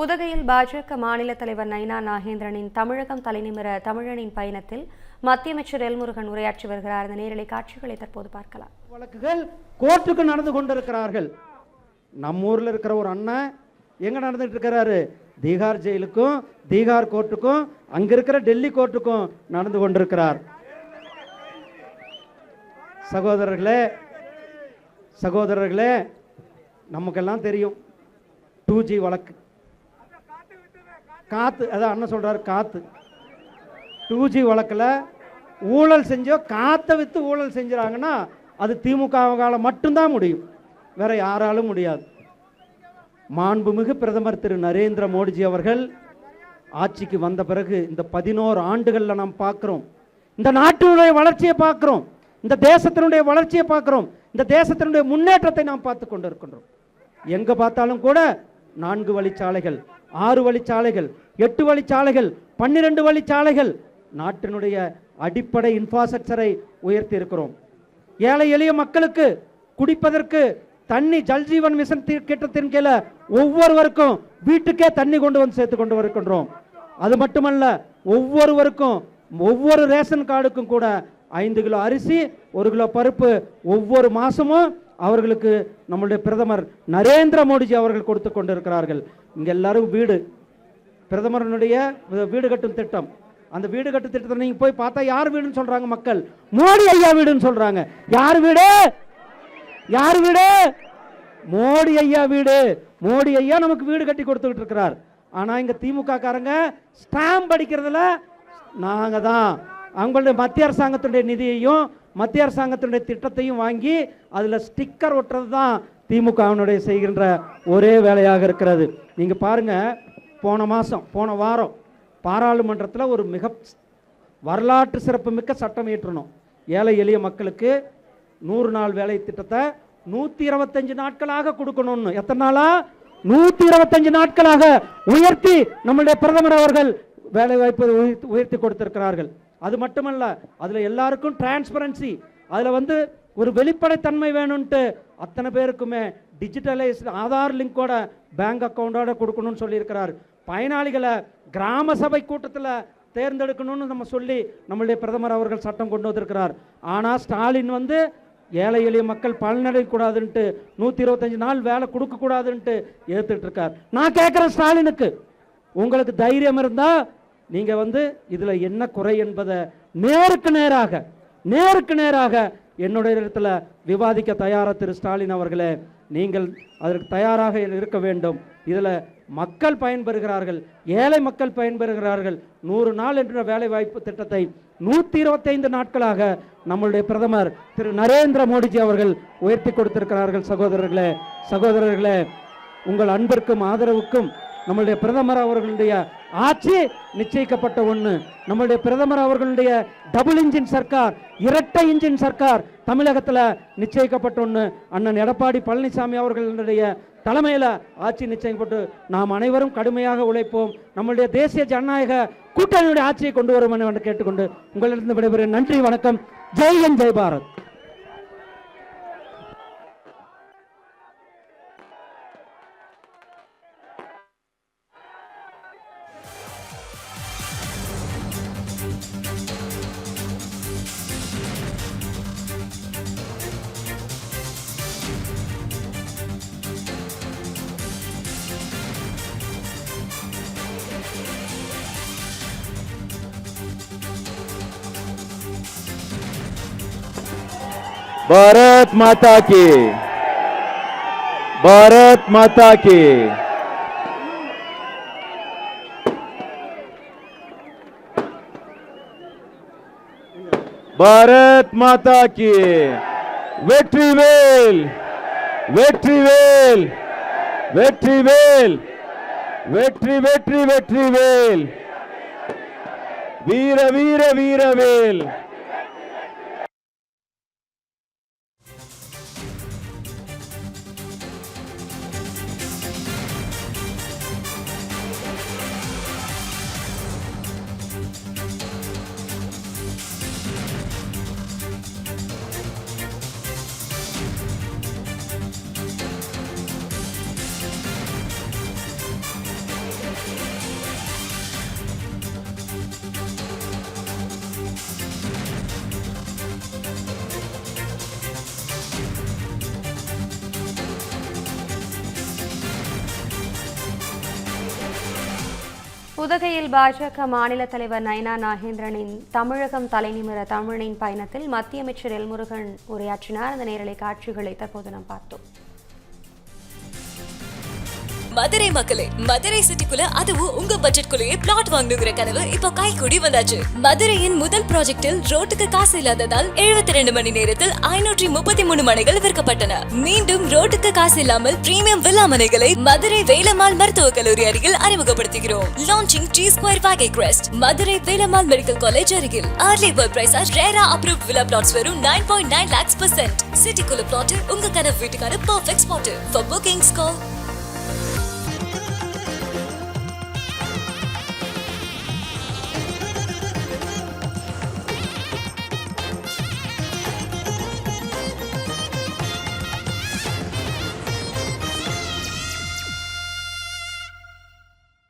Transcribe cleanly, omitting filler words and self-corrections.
உதகையில் பாஜக மாநில தலைவர் நயினா நாகேந்திரனின் தமிழகம் தலைநிமிர தமிழனின் பயணத்தில் மத்திய அமைச்சர் எல்முருகன் உரையாற்றி வருகிறார். அந்த நேரலை காட்சிகளை தற்போது பார்க்கலாம். வழக்குகள் கோர்ட்டுக்கு நடந்து கொண்டிருக்கிறார்கள். நம்ம ஊர்ல இருக்கிற ஒரு அண்ணன் எங்க நடந்துட்டு இருக்கிறாரு? தீகார் ஜெயிலுக்கும் தீகார் கோர்ட்டுக்கும் அங்க இருக்கிற டெல்லி கோர்ட்டுக்கும் நடந்து கொண்டிருக்கிறார். சகோதரர்களே நமக்கெல்லாம் தெரியும் 2G வழக்கு. காத்து அதான் அண்ணன் சொல்றாரு, காத்து 2G வழக்கில் ஊழல் செஞ்சோ காத்தை வித்து ஊழல் செஞ்சுறாங்கன்னா அது திமுகவால மட்டும்தான் முடியும், வேற யாராலும் முடியாது. மாண்புமிகு பிரதமர் திரு நரேந்திர மோடிஜி அவர்கள் ஆட்சிக்கு வந்த பிறகு இந்த 11 ஆண்டுகளில் நாம் பார்க்கிறோம், இந்த நாட்டினுடைய வளர்ச்சியை பார்க்கிறோம், இந்த தேசத்தினுடைய வளர்ச்சியை பார்க்கிறோம், இந்த தேசத்தினுடைய முன்னேற்றத்தை நாம் பார்த்து கொண்டிருக்கின்றோம். எங்க பார்த்தாலும் கூட 4 வழிச்சாலைகள், 6 வழிச்சாலைகள், 8 வழிச்சாலைகள், 12 வழிச்சாலைகள், நாட்டினுடைய அடிப்படை இன்ஃப்ராஸ்ட்ரக்சரை உயர்த்தி இருக்கிறோம். ஏழை எளிய மக்களுக்கு குடிப்பதற்கு தண்ணி ஜல்ஜீவன் மிஷன் திட்டத்தின் கீழே ஒவ்வொருவருக்கும் வீட்டுக்கே தண்ணி கொண்டு வந்து சேர்த்து கொண்டு வருகின்றோம். அது மட்டுமல்ல, ஒவ்வொருவருக்கும் ஒவ்வொரு ரேஷன் கார்டுக்கும் கூட 5 கிலோ அரிசி 1 கிலோ பருப்பு ஒவ்வொரு மாசமும் அவர்களுக்கு நம்முடைய பிரதமர் நரேந்திர மோடிஜி அவர்கள் கொடுத்து கொண்டிருக்கிறார்கள். இங்க எல்லாரும் வீடு, பிரதமருடைய வீடு கட்டும் திட்டம், அந்த வீடு கட்டும் திட்டத்தை நீங்க போய் பார்த்தா யார் வீடுன்னு சொல்றாங்க? மக்கள் மோடி ஐயா வீடுன்னு சொல்றாங்க. யார் வீடு? யார் வீடு? மோடி ஐயா வீடு. மோடி ஐயா நமக்கு வீடு கட்டி கொடுத்துக்கிட்டு இருக்கிறார். ஆனா இங்க திமுக காரங்க ஸ்டாம்ப் அடிக்கிறதுல நாங்க தான் அவங்களுடைய மத்திய அரசாங்கத்துடைய நிதியையும் மத்திய அரசாங்கத்தினுடைய திட்டத்தையும் வாங்கி அதுல ஸ்டிக்கர் ஒட்டுறது தான் திமுகவினுடைய செய்கின்ற ஒரே வேலையாக இருக்கிறது. நீங்க பாருங்க, போன வாரம் பாராளுமன்றத்தில் ஒரு மிக வரலாற்று சிறப்பு மிக்க சட்டம் இயற்றணும். ஏழை எளிய மக்களுக்கு 100 நாள் வேலை திட்டத்தை 125 நாட்களாக கொடுக்கணும்னு. எத்தனை நாளா? 125 நாட்களாக உயர்த்தி நம்முடைய பிரதமர் அவர்கள் வேலை வாய்ப்பை உயர்த்தி கொடுத்திருக்கிறார்கள். அது மட்டுமல்ல, அதுல எல்லாருக்கும் டிரான்ஸ்பரன்சி, அதுல ஒரு வெளிப்படைத்தன்மை வேணும்ட்டு அத்தனை பேருக்குமே டிஜிட்டலைஸ் ஆதார் லிங்கோட பேங்க் அக்கௌண்டோட கொடுக்கணும்னு சொல்லியிருக்கிறார். பயனாளிகளை கிராம சபை கூட்டத்தில் தேர்ந்தெடுக்கணும்னு நம்ம சொல்லி நம்மளுடைய பிரதமர் அவர்கள் சட்டம் கொண்டு வந்திருக்கிறார். ஆனால் ஸ்டாலின் ஏழை எளிய மக்கள் பலனடையக்கூடாதுன்ட்டு 125 நாள் வேலை கொடுக்கக்கூடாதுன்ட்டு ஏற்றுட்டு இருக்கார். நான் கேட்குறேன் ஸ்டாலினுக்கு, உங்களுக்கு தைரியம் இருந்தா நீங்க இதுல என்ன குறை என்பதை நேருக்கு நேராக என்னுடைய இடத்துல விவாதிக்க தயாரா திரு ஸ்டாலின் அவர்களே, நீங்கள் அதற்கு தயாராக இருக்க வேண்டும். இதுல மக்கள் பயன்பெறுகிறார்கள், ஏழை மக்கள் பயன்பெறுகிறார்கள். 100 நாள் என்ற வேலை வாய்ப்பு திட்டத்தை 125 நாட்களாக நம்முடைய பிரதமர் திரு நரேந்திர மோடிஜி அவர்கள் உயர்த்தி கொடுத்திருக்கிறார்கள். சகோதரர்களே, உங்கள் அன்பிற்கும் ஆதரவுக்கும் நம்முடைய பிரதமர் அவர்களுடைய ஆட்சி நிச்சயிக்கப்பட்ட ஒன்று. நம்முடைய பிரதமர் அவர்களுடைய டபுள் இன்ஜின் சர்க்கார், இரட்டை இன்ஜின் சர்க்கார் தமிழகத்தில் நிச்சயிக்கப்பட்ட ஒன்று. அண்ணன் எடப்பாடி பழனிசாமி அவர்களுடைய தலைமையில் ஆட்சி நிச்சயிக்கப்பட்டு நாம் அனைவரும் கடுமையாக உழைப்போம். நம்முடைய தேசிய ஜனநாயக கூட்டணியுடைய ஆட்சியை கொண்டு வரும் என்று கேட்டுக்கொண்டு உங்களிடம் விடைபெறுகிறேன். நன்றி, வணக்கம். ஜெய் ஹிந்த், ஜெய் பாரத். भारत माता की, भारत माता की। भारत माता की। வெற்றிவேல், வெற்றிவேல், வெற்றிவேல், வெற்றி வெற்றி வெற்றிவேல், வீர வீர வீரவேல். உதகையில் பாஜக மாநில தலைவர் நயினா நாகேந்திரனின் தமிழகம் தலைநிமிர தமிழின் பயணத்தில் மத்திய அமைச்சர் எல்முருகன் உரையாற்றினார். அந்த நேரலை காட்சிகளை தற்போது நாம் பார்த்தோம். மதுரை மக்களே, மதுரை சிட்டிக்குள்ள அதுவும் உங்க பட்ஜெட்குள்ளேயே பிளாட் வாங்கணுங்கிற கனவு இப்போ கைகூடி வந்தாச்சு. மதுரையின் முதல் ப்ராஜெக்டில் ரோட்டுக்கு காசு இல்லாததால் 72 மணி நேரத்தில் 533 மனைகள் விற்கப்பட்டன. மீண்டும் ரோட்டுக்கு காசு இல்லாமல் பிரீமியம் வில்லா மனைகளை மதுரை வேலம்மாள் மருத்துவக் கல்லூரி அருகில் அறிமுகப்படுத்துகிறோம். Launching T Square Vagay Crest, Madurai Velammal medical college அருகில். Early bird price RERA approved villa plots வெறும் 9.9 lakhs %. சிட்டிக்குள்ள பிளாட் உங்க கனவு வீட்டுக்கான perfect spot. For bookings call